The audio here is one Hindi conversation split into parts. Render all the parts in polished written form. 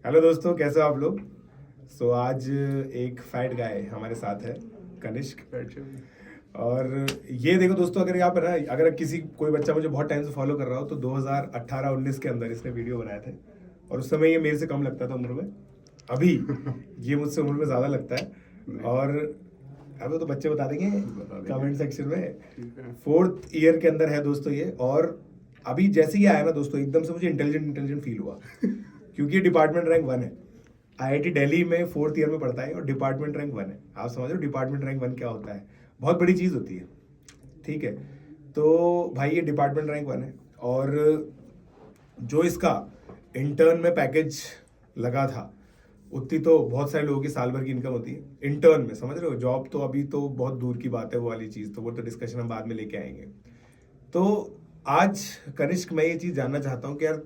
हेलो दोस्तों, कैसे हो आप लोग। आज एक फैट गाय हमारे साथ है, कनिष्क। और ये देखो दोस्तों, अगर यहाँ पर ना, अगर किसी कोई बच्चा मुझे बहुत टाइम से फॉलो कर रहा हो तो 2018-19 के अंदर इसने वीडियो बनाए थे। और उस समय ये मेरे से कम लगता था उम्र में। अभी ये मुझसे उम्र में ज़्यादा लगता है। और अब तो बच्चे बता देंगे कमेंट सेक्शन में। 4th ईयर के अंदर है दोस्तों ये। और अभी जैसे ही आया ना दोस्तों, एकदम से मुझे इंटेलिजेंट फील हुआ क्योंकि ये डिपार्टमेंट रैंक 1 है। आईआईटी दिल्ली में 4th ईयर में पढ़ता है और डिपार्टमेंट रैंक 1 है। आप समझ रहे हो डिपार्टमेंट रैंक 1 क्या होता है, बहुत बड़ी चीज़ होती है। ठीक है, तो भाई ये डिपार्टमेंट रैंक 1 है। और जो इसका इंटर्न में पैकेज लगा था, उतनी तो बहुत सारे लोगों की साल भर की इनकम होती है इंटर्न में, समझ रहे हो। जॉब तो अभी तो बहुत दूर की बात है, वो वाली चीज़ तो वो तो डिस्कशन हम बाद में लेके आएंगे। तो आज कनिष्क मैं ये चीज़ जानना चाहता हूँ कि यार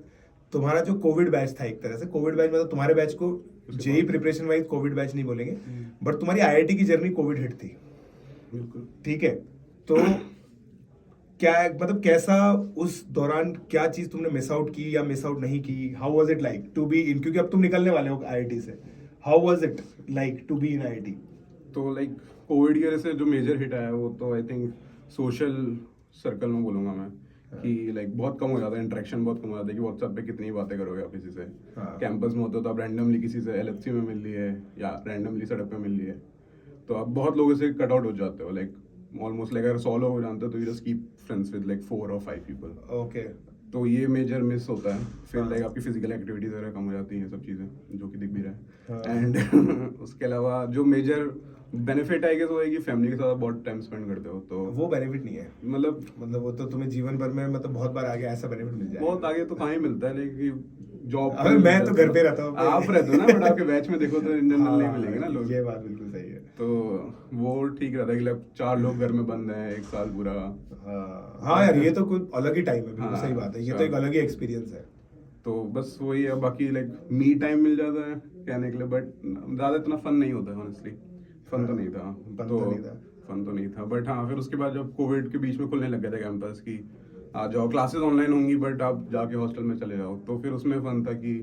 तुम्हारा जो कोविड बैच था, एक तरह से कोविड बैच, मतलब तुम्हारे बैच को JEE preparation wise covid batch नहीं बोलेंगे, बट तुम्हारी आईआईटी की जर्नी कोविड हिट थी। बिल्कुल। ठीक है, तो क्या मतलब कैसा उस दौरान क्या चीज तुमने मिस आउट की या मिस आउट नहीं की। How was it like to be in, क्योंकि अब तुम निकलने वाले हो आईआईटी से। How was it like to be in IIT. तो लाइक कोविड की वजह से जो मेजर हिट आया वो तो आई थिंक सोशल सर्कल में बोलूंगा मैं कि लाइक बहुत कम हो जाता है, इंटरेक्शन बहुत कम हो जाता है कि व्हाट्सएप पे कितनी बातें करोगे आप किसी से। कैंपस में होते हो तो आप रैंडमली किसी से एलएफसी में मिल लिए या रैंडमली सड़क पे मिल लिए, तो आप बहुत लोगों से कट आउट हो जाते हो। लाइक ऑलमोस्ट लाइक अगर 100 लोग जानते हो तो you just keep friends with like 4 और 5 पीपल। ओके। तो ये मेजर मिस होता है। फिर लाइक आपकी फिजिकल एक्टिविटीज वगैरह कम हो जाती हैं, सब चीज़ें जो कि दिख भी रहा है। एंड उसके अलावा जो मेजर बेनिफिट आएगा तो है कि फैमिली के साथ आप बहुत टाइम स्पेंड करते हो, तो वो बेनिफिट नहीं है, मतलब वो तो तुम्हें जीवन भर में मतलब बहुत बार आगे ऐसा बेनिफिट मिल जाएगा। बहुत आगे तो कहाँ ही मिलता है, लेकिन जॉब अबे मैं तो घर पे रहता हूँ। आप रहते हो ना, बट आपके बैच में देखो तो इन जनरल नहीं मिलेंगे ना लोग। ये बात बिल्कुल सही है। तो वो ठीक रहता है कि लाइक 4 लोग घर में बंद हैं 1 साल पूरा। हाँ यार, ये तो कुछ अलग ही टाइम है, बिल्कुल हाँ, सही बात है। ये तो एक अलग ही एक्सपीरियंस है। तो बस वही है। बाकी लाइक मी टाइम मिल जाता है कहने के लिए, बट ज़्यादा इतना फन नहीं होता है ऑनेस्टली। फन तो नहीं था। फन तो नहीं था, बट हाँ फिर उसके बाद जब कोविड के बीच में खुलने लग गए थे कैंपस की आ जाओ क्लासेस ऑनलाइन होंगी बट आप जाके हॉस्टल में चले जाओ, तो फिर उसमें फन था कि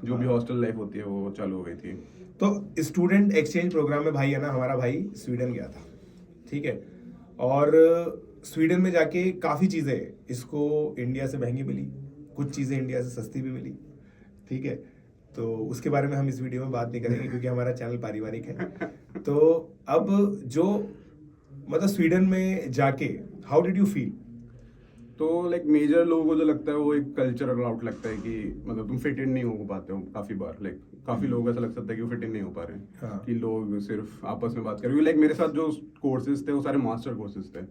जो भी हॉस्टल लाइफ होती है वो चालू हो गई थी। तो स्टूडेंट एक्सचेंज प्रोग्राम में भाई है ना, हमारा भाई स्वीडन गया था। ठीक है, और स्वीडन में जाके काफ़ी चीज़ें इसको इंडिया से महंगी मिली, कुछ चीज़ें इंडिया से सस्ती भी मिली। ठीक है, तो उसके बारे में हम इस वीडियो में बात नहीं करेंगे क्योंकि हमारा चैनल पारिवारिक है। तो अब जो मतलब स्वीडन में जाके हाउ डिड यू फील। तो लाइक मेजर लोगों को जो लगता है वो एक कल्चरल आउट लगता है कि मतलब तुम फिट इन नहीं हो पाते हो काफी बार। लाइक काफी लोग ऐसा लग सकता है कि वो फिट इन नहीं हो पा रहे हैं। हाँ। कि लोग सिर्फ आपस में बात कर रहे हैं। लाइक मेरे साथ जो कोर्सेज थे वो सारे मास्टर कोर्सेज थे।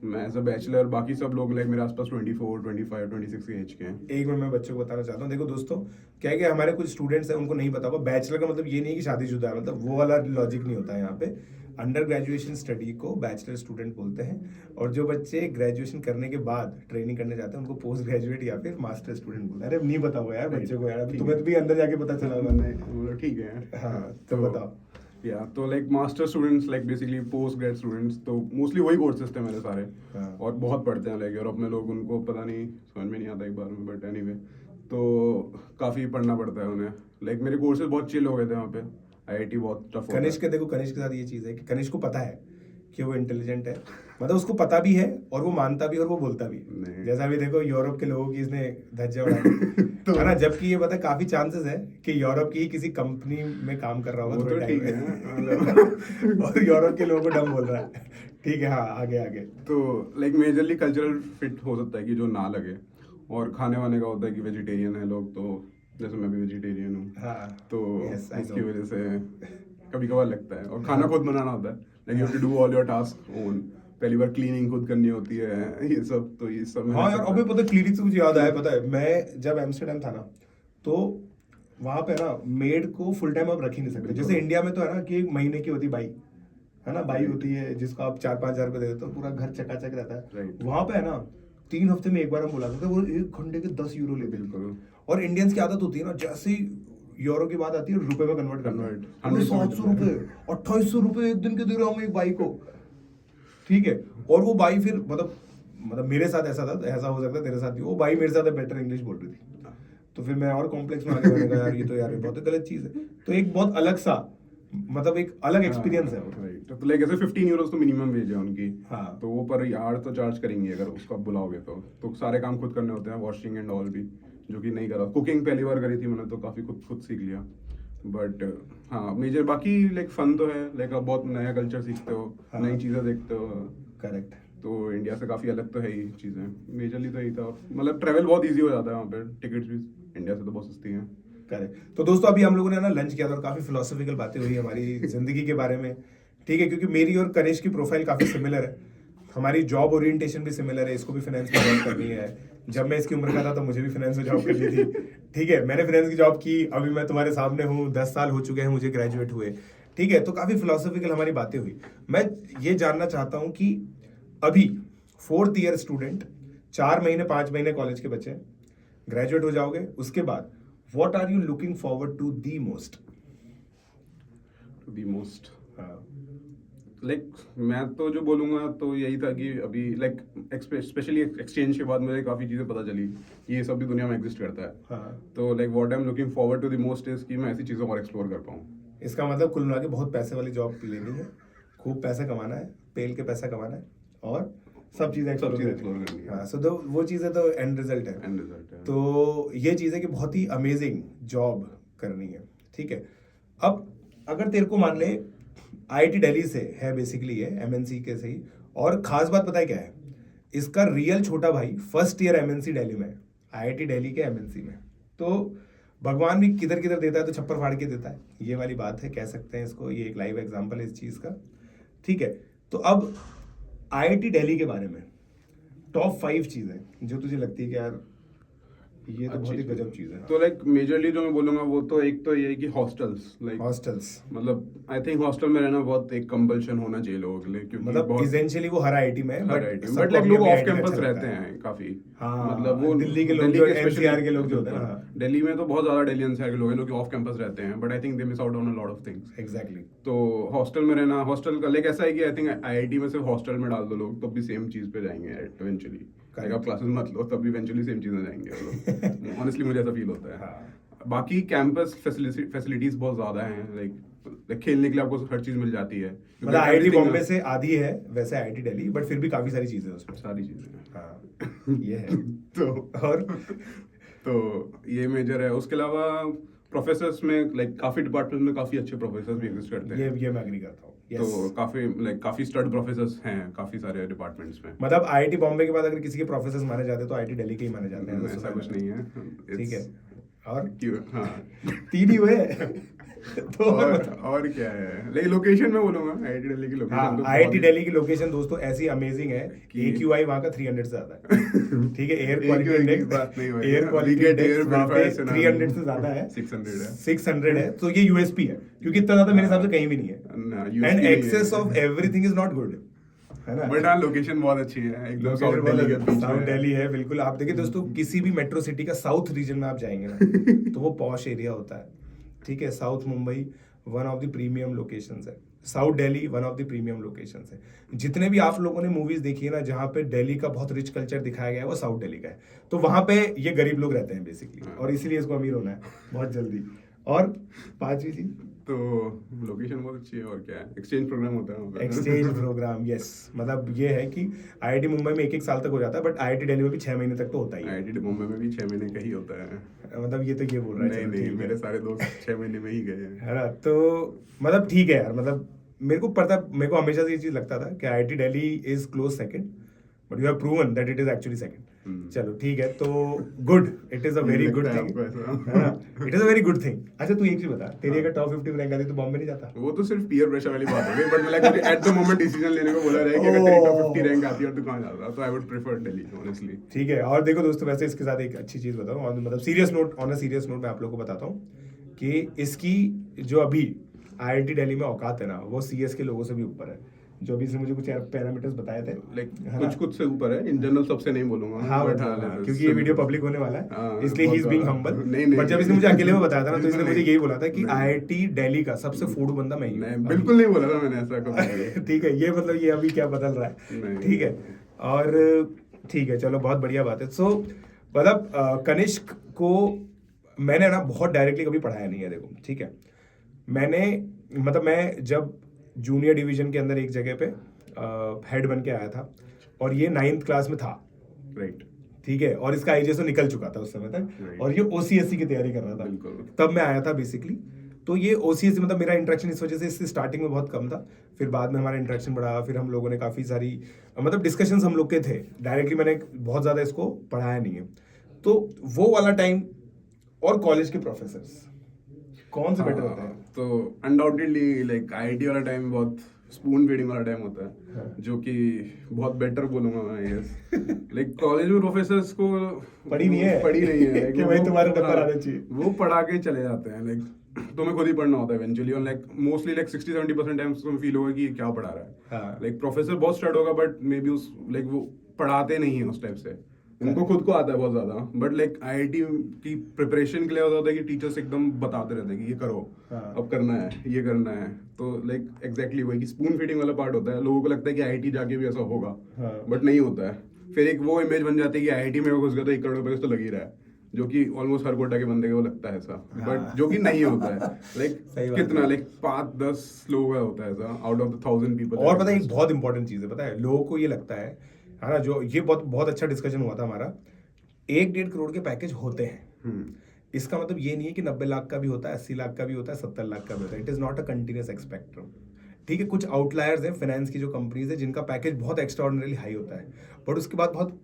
मैं एज अ बैचलर, बाकी सब लोग लाइक मेरे आसपास 24, 25, 26 के एज के हैं। एक मिनट मैं बच्चों को बताना चाहता हूँ, देखो दोस्तों, क्या है कि हमारे कुछ स्टूडेंट्स हैं उनको नहीं पता होगा बैचलर का मतलब ये नहीं कि शादीशुदा है, मतलब वो वाला लॉजिक नहीं होता है यहाँ पे। अंडर ग्रेजुएशन स्टडी को बैचलर स्टूडेंट बोलते हैं, और जो बच्चे ग्रेजुएशन करने के बाद ट्रेनिंग करने जाते हैं उनको पोस्ट ग्रेजुएट या फिर मास्टर स्टूडेंट बोलते हैं। अरे नहीं पता हुआ यार बच्चे को, यार तुम्हें भी अंदर जाके पता चला होगा। ठीक है। हाँ, तो बताओ। या तो like master students like basically post grade students, तो मोस्टली वही कोर्सेज थे मेरे सारे। हाँ। और बहुत पढ़ते हैं लाइक यूरोप में लोग, उनको पता नहीं समझ में नहीं आता एक बार में, बट एनीवे तो काफ़ी पढ़ना पड़ता है उन्हें। लाइक मेरे कोर्सेज बहुत चिल हो गए थे वहाँ पे। आईआईटी बहुत टफ होता है। कनिष्क, देखो कनिष्क के साथ ये चीज़ है कि कनिष्क को पता है कि वो इंटेलिजेंट है, मतलब उसको पता भी है और वो मानता भी और वो बोलता भी। जैसा भी देखो यूरोप के लोगों की इसने धज्जियां उड़ा दी तो है ना, जबकि ये पता काफी चांसेस है कि यूरोप की ही किसी कंपनी में काम कर रहा होगा थोड़े टाइम में और यूरोप के लोगों को डम बोल रहा है। ठीक है, हाँ आगे आगे। तो लाइक मेजरली कल्चरल फिट हो सकता है कि जो ना लगे, और खाने वाने का होता है कि वेजिटेरियन है लोग, तो जैसे मैं भी वेजिटेरियन हूँ। हाँ, तो yes, I उसकी know. वजह से कभी कभार लगता है। और खाना खुद बनाना होता है, like you have to do all your task own. पहली बार क्लीनिंग खुद करनी होती है, ये सब। तो ये सब हाँ यार, अबे पता क्लिनिक से मुझे याद आया, पता है मैं जब एम्स्टर्डम था ना, तो वहां पे ना मेड को फुल टाइम आप रख ही नहीं सकते। जैसे इंडिया में तो है ना कि 1 महीने की होती बाई, है ना, बाई होती है जिसको आप 4-5 हजार रुपए दे देते हो, पूरा घर चकाचक रहता है। वहां पे है ना 3 हफ्ते में एक बार हम बुलाते थे, वो 1 घंटे के 10 यूरो लेते थे। और इंडियंस की आदत होती है ना, जैसे ही यूरो की बात आती है रुपए में कन्वर्ट करना, 700 रुपए 2800 रुपए एक दिन के दे रहा हूँ एक बाई को। ठीक है, और वो बाई फिर मतलब मेरे साथ ऐसा था, ऐसा हो सकता है तेरे साथ भी, वो बाई मेरे साथ बेटर इंग्लिश बोल रही थी। तो फिर मैं और कॉम्प्लेक्स में आगे बढ़ेगा, यार ये तो यार ये बहुत गलत चीज़ है। तो एक बहुत अलग सा, मतलब एक अलग एक्सपीरियंस है वो। राइट, तो लाइक ऐसे 15 यूरोस तो मिनिमम वेज है उनकी। हाँ। तो वो पर यार तो चार्ज करेंगे अगर उसको आप बुलाओगे तो सारे काम खुद करने होते हैं, वॉशिंग एंड ऑल भी, जो कि नहीं करा। कुकिंग पहली बार करी थी मैंने, तो काफ़ी खुद सीख लिया। बट हाँ, मेजर बाकी लाइक फन तो है, लाइक आप बहुत नया कल्चर सीखते हो, हाँ। नई चीज़ें देखते हो। करेक्ट। तो इंडिया से काफ़ी अलग तो है ही चीज़ें, मेजरली तो यही था। मतलब ट्रैवल बहुत ईजी हो जाता है वहाँ पे, टिकट्स भी इंडिया से तो बहुत सस्ती हैं। करेक्ट। तो दोस्तों अभी हम लोगों ने ना लंच किया था और काफ़ी फिलोसॉफिकल बातें हुई हमारी ज़िंदगी के बारे में, ठीक है, क्योंकि मेरी और कनिष्क की प्रोफाइल काफ़ी सिमिलर है, हमारी जॉब ओरिएंटेशन भी सिमिलर है। इसको भी फाइनेंस में जॉब करनी है, जब मैं इसकी उम्र का था तो मुझे भी फाइनेंस में जॉब करनी थी, ठीक है। मैंने फाइनेंस की जॉब की, अभी मैं तुम्हारे सामने हूँ, 10 साल हो चुके हैं मुझे ग्रेजुएट हुए, ठीक है। तो काफ़ी फिलोसॉफिकल हमारी बातें हुई। मैं ये जानना चाहता हूँ कि अभी 4th ईयर स्टूडेंट, 4 महीने 5 महीने कॉलेज के बच्चे, ग्रेजुएट हो जाओगे, उसके बाद what are you looking forward to the most? The most like मैं तो जो बोलूँगा तो यही था कि अभी लाइक स्पेशली एक्सचेंज के बाद मुझे काफ़ी चीज़ें पता चली कि ये सब भी दुनिया में एग्जिस्ट करता है। हाँ। तो like what I am looking forward to the most is कि मैं ऐसी चीज़ों को एक्सप्लोर कर पाऊँ। इसका मतलब कुल मिला के बहुत पैसे वाली जॉब लेनी है, खूब पैसा कमाना है, पेल के पैसा कमाना है, और सब चीज़ें एक्सप्लोर करनी है। हाँ, सो तो वो चीज़ें तो एंड रिजल्ट है। तो ये चीज़ है कि बहुत ही अमेजिंग जॉब करनी है, ठीक है। अब अगर तेरे को मान ले IIT दिल्ली से है, बेसिकली है MNC के से ही, और खास बात पता है क्या है, इसका रियल छोटा भाई फर्स्ट ईयर MNC दिल्ली में, IIT दिल्ली के MNC में। तो भगवान भी किधर किधर देता है तो छप्पर फाड़ के देता है, ये वाली बात है, कह सकते हैं इसको। ये एक लाइव एग्जांपल है इस चीज़ का, ठीक है। तो अब IIT दिल्ली के बारे में टॉप 5 चीज़ें जो तुझे लगती है कि यार ये तो बहुत ही गजब चीज़ है। तो लाइक मेजरली जो मैं बोलूँगा वो तो एक तो ये है कि हॉस्टल्स, लाइक हॉस्टल्स, मतलब आई थिंक हॉस्टल में रहना बहुत एक कंपल्शन होना चाहिए लोगों के लिए, क्योंकि मतलब इसेंशियली वो हर IIT में है, बट लाइक लोग ऑफ कैंपस रहते हैं काफी। हाँ, मतलब वो दिल्ली के लोग जो NCR के लोग जो होते हैं ना, दिल्ली में तो बहुत ज्यादा दिल्ली NCR के लोग हैं जो कि ऑफ कैंपस रहते हैं, but I think they miss out on a lot of things. Exactly. तो हॉस्टल में रहना, हॉस्टल का लाइक ऐसा है कि आई थिंक IIT में सिर्फ हॉस्टल में डाल दो लोग तो भी सेम चीज पे जाएंगे इवेंचुअली। लाइक आप क्लासेस मत लो तब भी इवेंचुअली सेम चीज़ में जाएंगे वो लोग। ऑनेस्टली मुझे ऐसा फील होता है। हाँ। बाकी कैंपस फैसिलिटीज बहुत ज़्यादा हैं, लाइक खेलने के लिए आपको हर चीज़ मिल जाती है। मतलब IIT बॉम्बे से आधी है वैसे IIT दिल्ली, बट फिर भी काफ़ी सारी चीज़ें उसमें, सारी चीज़ें। हाँ ये है। तो और तो ये मेजर है। उसके अलावा प्रोफेसर्स में लाइक काफ़ी डिपार्टमेंट में काफ़ी अच्छे प्रोफेसर्स भी एग्जिस्ट करते हैं। ये मैं एग्री करता हूँ। तो काफी स्टड प्रोफेसर्स हैं काफी सारे डिपार्टमेंट्स में। मतलब IIT बॉम्बे के बाद अगर किसी के प्रोफेसर्स माने जाते हैं तो IIT दिल्ली के ही माने जाते हैं, ऐसा कुछ नहीं है, ठीक है। और क्यों? हाँ 3 ही हुए। तो और क्या है, लेकिन लोकेशन में बोलूंगा IIT दिल्ली की लोकेशन। हाँ, IIT दिल्ली की लोकेशन दोस्तों ऐसी अमेजिंग है कि AQI वहाँ का 300 से ज्यादा है, ठीक है। Air quality index, air quality index वहाँ पे 300 से ज्यादा है, 600 है। तो ये USP है, क्योंकि इतना ज्यादा मेरे हिसाब से कहीं भी नहीं है, and excess of everything is not good, है ना। बट हाँ लोकेशन बहुत अच्छी है, एकदम साउथ दिल्ली के बीच में। साउथ दिल्ली है बिल्कुल। आप देखिए दोस्तों, किसी भी मेट्रो सिटी का साउथ रीजन में आप जाएंगे ना तो वो पॉश एरिया होता है, ठीक है। South Mumbai one of the premium locations है, south Delhi one of the premium locations है। जितने भी आप लोगों ने मूवीज देखी है ना जहाँ पे दिल्ली का बहुत रिच कल्चर दिखाया गया है वो साउथ दिल्ली का है। तो वहाँ पे ये गरीब लोग रहते हैं बेसिकली, और इसीलिए इसको अमीर होना है बहुत जल्दी। और 5वीं चीज तो लोकेशन बहुत अच्छी है, और क्या है, एक्सचेंज प्रोग्राम होता है वहाँ पे। Exchange program, yes. मतलब ये है कि IIT मुंबई में 1-1 साल तक हो जाता है, बट IIT दिल्ली में भी 6 महीने तक तो होता ही है। IIT मुंबई में भी 6 महीने का ही होता है। मतलब ये तो ये बोल रहा है, नहीं, मेरे सारे दोस्त 6 महीने में ही गए हैं, है ना। तो मतलब ठीक है यार, मतलब मेरे को हमेशा से ये चीज लगता था कि IIT Delhi is close second, but you have proven that it is actually second. चलो ठीक है, तो good, it is a very good thing, है ना, it is a very good thing. अच्छा तू एक चीज बता, तेरी अगर टॉप 50 में रैंक आती तो बॉम्बे नहीं जाता? वो तो सिर्फ पीयर प्रेशर वाली बात हो गई, बट लाइक मुझे एट द मोमेंट डिसीजन लेने को बोला जाए कि अगर तेरी टॉप 50 रैंक आती है और तू कहां जाता, तो I would prefer Delhi honestly. ठीक है। और देखो दोस्तों, वैसे इसके साथ एक अच्छी चीज बताऊं, और मतलब serious note, on a serious note मैं आप लोगों को बताता हूं कि इसकी जो अभी IIT दिल्ली में औकात है ना, वो CS के लोगों से भी ऊपर है। जो भी इसने मुझे कुछ पैरामीटर्स बताए थे, लाइक कुछ से ऊपर है, इन जनरल सबसे नहीं बोलूंगा। हाँ, बट क्योंकि ये वीडियो पब्लिक होने वाला है, इसलिए ही इज बीइंग हम्बल। नहीं, बट जब इसने मुझे अकेले में बताया था ना, तो इसने मुझे यही बोला था कि IIT दिल्ली का सबसे फूडू बंदा मैं ही हूं। बिल्कुल नहीं बोला था मैंने ऐसा कभी। ठीक है, ये मतलब ये अभी क्या बदल रहा है, ठीक है। और ठीक है, चलो बहुत बढ़िया बात है। सो मतलब कनिष्क को मैंने ना बहुत डायरेक्टली कभी पढ़ाया नहीं है, देखो ठीक है। मैंने मतलब मैं जब जूनियर डिवीजन के अंदर एक जगह पे हेड बन के आया था, और ये 9th क्लास में था, राइट। ठीक है, और इसका आईजीएस निकल चुका था उस समय तक, Right. और ये ओसीएससी की तैयारी कर रहा था, बिल्कुल। तब मैं आया था बेसिकली। तो ये ओसीएससी मतलब मेरा इंटरेक्शन इस वजह से इससे स्टार्टिंग में बहुत कम था, फिर बाद में हमारा इंटरेक्शन बढ़ा, फिर हम लोगों ने काफ़ी सारी मतलब डिस्कशंस हम लोग के थे, डायरेक्टली मैंने बहुत ज़्यादा इसको पढ़ाया नहीं है। तो वो वाला टाइम और कॉलेज के प्रोफेसर्स कौन से बेटर होते हैं? तो अनडाउटेडली लाइक आईआईटी वाला टाइम बहुत स्पून फीडिंग वाला टाइम होता है, हाँ। जो कि बहुत बेटर बोलूंगा मैं। यस, लाइक कॉलेज में प्रोफेसर्स को पढ़ी नहीं है like, कि भाई वो- तुम्हारे नंबर हाँ, आने चाहिए। वो पढ़ा के चले जाते हैं, लाइक तुम्हें खुद ही पढ़ना होता है इवेंचुअली, और लाइक मोस्टली लाइक 60-70% टाइम्स तुम्हें फील होगा कि ये क्या पढ़ा रहा है। हाँ। लाइक प्रोफेसर बहुत स्टार्ट होगा, बट मे बी उस लाइक वो पढ़ाते नहीं है उस टाइप से, उनको खुद को आता है बहुत ज्यादा। बट लाइक आईआईटी की प्रिपरेशन के लिए होता है कि टीचर्स एकदम बताते रहते हैं कि ये करो, हाँ। अब करना है, ये करना है। तो लाइक एग्जैक्टली वही कि स्पून फीडिंग वाला पार्ट होता है। लोगों को लगता है कि आईआईटी जाके भी ऐसा होगा, हाँ। बट नहीं होता है। फिर एक वो इमेज बन जाती है कि आईआईटी में घुस गया तो 1 करोड़ रुपए तो लग ही रहा है, जो कि ऑलमोस्ट हर कोटा के बंदे को लगता है ऐसा, बट जो कि नहीं होता है। लाइक सही बात कितना है। लाइक 5-10 लोगों का होता है ऐसा आउट ऑफ द 1000 पीपल। और पता है एक बहुत इंपॉर्टेंट चीज़ है, पता है लोगों को ये लगता है ना, जो ये बहुत बहुत अच्छा डिस्कशन हुआ था हमारा, 1-1.5 करोड़ के पैकेज होते हैं, इसका मतलब ये नहीं है कि 90 लाख का भी होता है, 80 लाख का भी होता है, 70 लाख का भी होता है। It is not a continuous spectrum, ठीक है। कुछ आउटलायर्स हैं फाइनेंस की जो कंपनीज है जिनका पैकेज बहुत एक्स्ट्राऑर्डिनरी हाई होता है, बट उसके बाद बहुत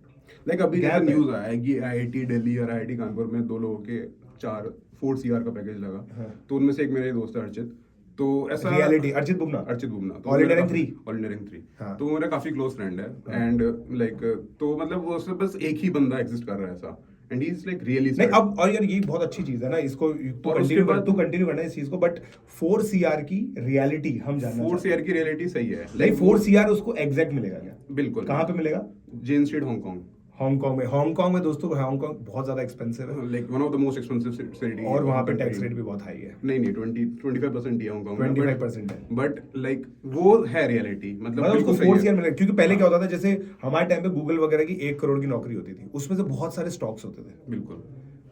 लाइक अभी gap जैसे है। न्यूज आया है कि आईआईटी दिल्ली और आईआईटी कानपुर में 2 लोगों के 4 CR का पैकेज लगा। हाँ। तो उनमें से एक मेरे दोस्त है अर्चित, तो ऐसा रियलिटी अर्चित बुबना, अर्चित बुबना, तो All India मेरा Rank 3? All India Rank 3, हाँ। तो वो मेरा काफी क्लोज फ्रेंड है। हाँ। एंड लाइक तो मतलब वो उसमें बस एक ही बंदा एग्जिस्ट कर रहा है ऐसा, and he is like really नहीं अब, और यार ये बहुत अच्छी चीज है ना, इसको तू और उसके कंटिन्यू कर, बाद- तू कंटिन्यू करना है इस चीज को, बट 4 CR की रियलिटी हम जानना 4 चाहते हैं। CR की रियलिटी सही है। नहीं 4 CR उसको एग्जैक्ट मिलेगा क्या? बिल्कुल। कहाँ पे मिलेगा? जेन स्ट्रीट हांगकांग, हांगकांग में दोस्तों, हांगकांग बहुत ज्यादा एक्सपेंसिव है, like one of the most expensive city, और वहाँ पे टैक्स रेट भी बहुत हाई है, नहीं 20-25% ही है हांगकांग में, 25% है। बट लाइक वो है रियलिटी, मतलब मतलब उसको बिल्कुल सही 4 है। CR मिलेगा, क्योंकि पहले क्या होता था, जैसे हमारे टाइम पे गूगल वगैरह की 1 करोड़ की नौकरी होती थी, उसमें से बहुत सारे स्टॉक्स होते थे, बिल्कुल,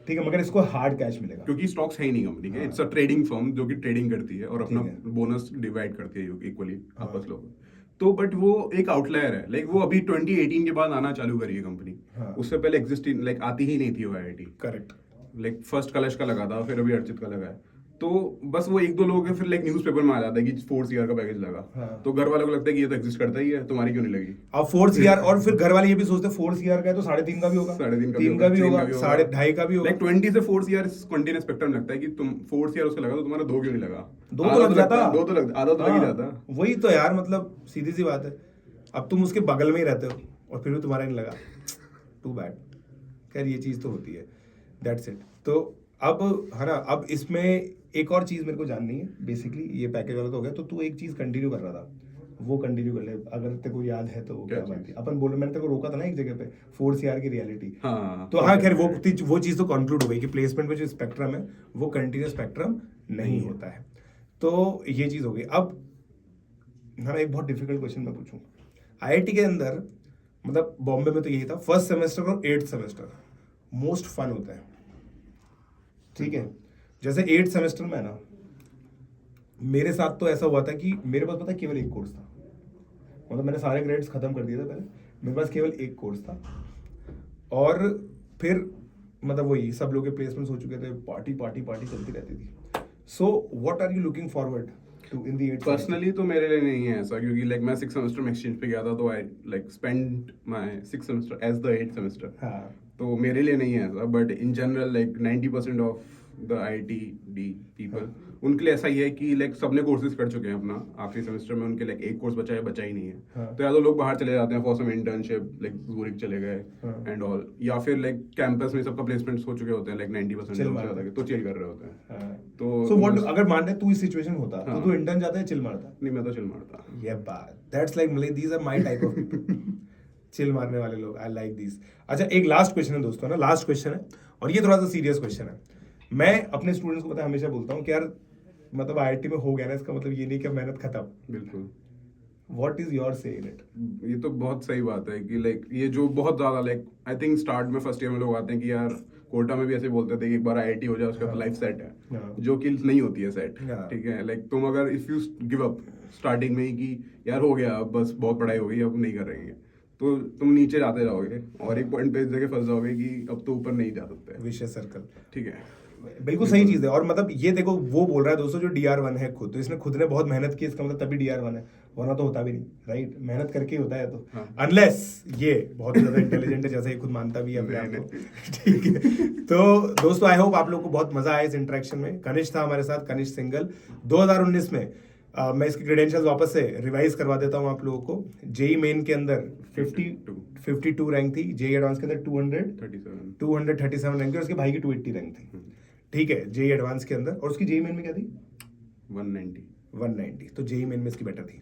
ठीक है, मगर इसको हार्ड कैश मिलेगा। क्योंकि स्टॉक्स है ही नहीं कंपनी के, इट्स अ ट्रेडिंग फर्म जो कि ट्रेडिंग करती है और अपना ठीक है। बोनस डिवाइड करती है इक्वली हाँ। आपस लोग। तो बट वो एक आउटलायर है, लाइक वो अभी 2018 के बाद आना चालू करी है कंपनी। हाँ। उससे पहले एग्जिस्टिंग लाइक आती ही नहीं थी वो आईआईटी। करेक्ट। लाइक फर्स्ट कलश का लगा था, फिर अभी अर्चित का लगा है। तो बस वो 1-2 लोग हैं, फिर लाइक न्यूज़पेपर में आ जाता है कि 4 CR का पैकेज लगा। हाँ। तो घर वालों को लगता है कि ये तो एग्जिस्ट करता ही है, तुम्हारी क्यों नहीं लगी? अब 4 CR, और फिर घर वाले ये भी सोचते हैं 4 CR का है तो 3.5 का भी होगा, 3.5 3 का भी होगा, 2.5 का भी होगा। लाइक 20 से 4 CR कंटिन्यूअस स्पेक्ट्रम लगता है कि तुम 4 CR उसका लगा तो तुम्हारा 2 क्यों नहीं लगा? 2 तो लग जाता, 2 तो लग, आधा तो लग ही हाँ, जाता। वही तो यार, मतलब सीधी सी बात है। अब तुम उसके बगल में ही रहते हो और फिर भी तुम्हारा नहीं लगा, टू बैड। खैर ये चीज़ तो होती है, दैट्स इट। तो अब है ना, अब इसमें एक और चीज़ मेरे को जाननी है, बेसिकली ये पैकेज वाला तो हो गया, तो तू एक चीज़ कंटिन्यू कर रहा था, वो कंटिन्यू कर ले अगर तेरे को याद है तो। वो क्या क्या बात थी अपन बोले, मैंने तेरे को रोका था ना एक जगह पे, 4 CR की रियलिटी। हाँ, तो हाँ खैर वो चीज़ तो कंक्लूड हो गई कि प्लेसमेंट में जो स्पेक्ट्रम है वो कंटिन्यूस स्पेक्ट्रम नहीं होता है। तो ये चीज़ हो गई। अब हाँ, एक बहुत डिफिकल्ट क्वेश्चन मैं पूछूंगा। आईआईटी के अंदर मतलब बॉम्बे में तो यही था, फर्स्ट सेमेस्टर और 8th सेमेस्टर मोस्ट फन होता है, ठीक है। जैसे 8th सेमेस्टर में है ना, मेरे साथ तो ऐसा हुआ था कि मेरे पास पता है केवल एक कोर्स था, मतलब मैंने सारे ग्रेड्स खत्म कर दिए थे पहले, मेरे पास केवल एक कोर्स था, और फिर मतलब वही सब लोग के प्लेसमेंट्स हो चुके थे, पार्टी पार्टी पार्टी चलती रहती थी। So what are you looking forward to in the 8th? Personally तो मेरे लिए नहीं है ऐसा, क्योंकि लाइक मैं 6th सेमेस्टर में एक्सचेंज पे गया था, तो I like spend my 6th semester as the 8th semester. हाँ, तो मेरे लिए नहीं है ऐसा, but in general like 90% of the IIT people, उनके लिए ऐसा ही है कि लाइक सबने कोर्सेज कर चुके हैं अपना, आखिरी सेमेस्टर में उनके लाइक एक कोर्स बचा है, बचा ही नहीं है। हाँ। तो या तो लोग बाहर चले जाते हैं for some internship, like Zurich चले गए हाँ। एंड ऑल, या फिर लाइक कैंपस में सबका प्लेसमेंट्स हो चुके होते हैं, लाइक 90% Chill लोग मारते ज़्यादा हैं। तो चिल कर रहे होते हैं। हाँ। तो सो व्हाट, अगर मान ले तू इस सिचुएशन होता तो हाँ। तू इंटर्न जाता है चिल मारता? नहीं, मैं तो चिल मारता। ये बात, दैट्स लाइक मतलब these are my type of people, chill मारने वाले लोग, आई लाइक दिस। अच्छा एक लास्ट क्वेश्चन है दोस्तों ना, लास्ट क्वेश्चन है, और ये थोड़ा सा सीरियस क्वेश्चन है। मैं अपने स्टूडेंट्स को पता है हमेशा बोलता हूँ कि यार मतलब आईआईटी में हो गया ना, इसका मतलब ये नहीं कि मेहनत खत्म। बिल्कुल। व्हाट इज योर से इन इट? ये तो बहुत सही बात है कि लाइक ये जो बहुत ज़्यादा लाइक आई थिंक स्टार्ट में फर्स्ट ईयर में लोग आते हैं कि यार कोटा में भी ऐसे बोलते थे कि एक बार IIT हो जाए उसके बाद लाइफ सेट हाँ। है, जो कि नहीं होती है सेट। हाँ। ठीक है, लाइक तुम अगर if you give up starting में ही कि यार हो गया अब बस बहुत पढ़ाई हो गई अब नहीं करेंगे, तो तुम नीचे जाते जाओगे और एक पॉइंट पे इस जगह फंस जाओगे कि अब तो ऊपर नहीं जा सकते। विशेष सर्कल। ठीक है, बिल्कुल सही चीज है। और मतलब ये देखो वो बोल रहा है दोस्तों जो DR1 है खुद, तो इसने खुद ने बहुत मेहनत की, इसका मतलब तभी DR1 है, वरना तो होता भी नहीं, राइट? मेहनत करके ही होता है तो, हाँ। अनलेस ये बहुत ज्यादा इंटेलिजेंट है जैसे ये खुद मानता भी है अपने आप को। ठीक है, तो दोस्तों आई होप आप लोग को बहुत मजा आया इस इंटरेक्शन में। कनिष्क था हमारे साथ, कनिष्क सिंगल 2019 में। मैं इसकी क्रेडेंशियल्स वापस से रिवाइज करवा देता हूँ आप लोगों को। जेई मेन के अंदर 52 रैंक थी, जेई एडवांस के अंदर 237 रैंक थी, और उसके भाई की 280 रैंक थी। ठीक है, जेई एडवांस के अंदर। और उसकी जेई मेन में क्या थी? 190। तो जेई मेन में इसकी बेटर थी।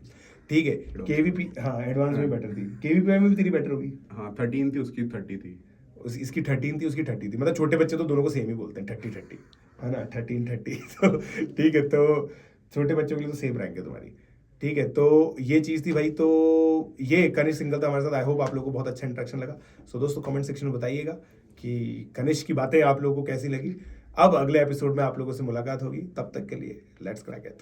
ठीक है, केवीपी, हाँ एडवांस में बेटर थी। केवीपीआई में भी तेरी बेटर होगी। हाँ 13 थी, उसकी 30 थी। इसकी 13 थी, उसकी 30 थी। मतलब छोटे बच्चे तो दोनों को सेम ही बोलते हैं, 30 है ना, 13-30। तो ठीक है, तो छोटे बच्चों के लिए तो सेम रैंक है तुम्हारी। ठीक है, तो ये चीज़ थी भाई। तो ये कनिष्क सिंगल था हमारे साथ। आई होप आप लोगों को बहुत अच्छा इंटरेक्शन लगा। सो दोस्तों कमेंट सेक्शन में बताइएगा कि कनिष्क की बातें आप लोगों को कैसी लगी। अब अगले एपिसोड में आप लोगों से मुलाकात होगी, तब तक के लिए लेट्स क्रैक इट।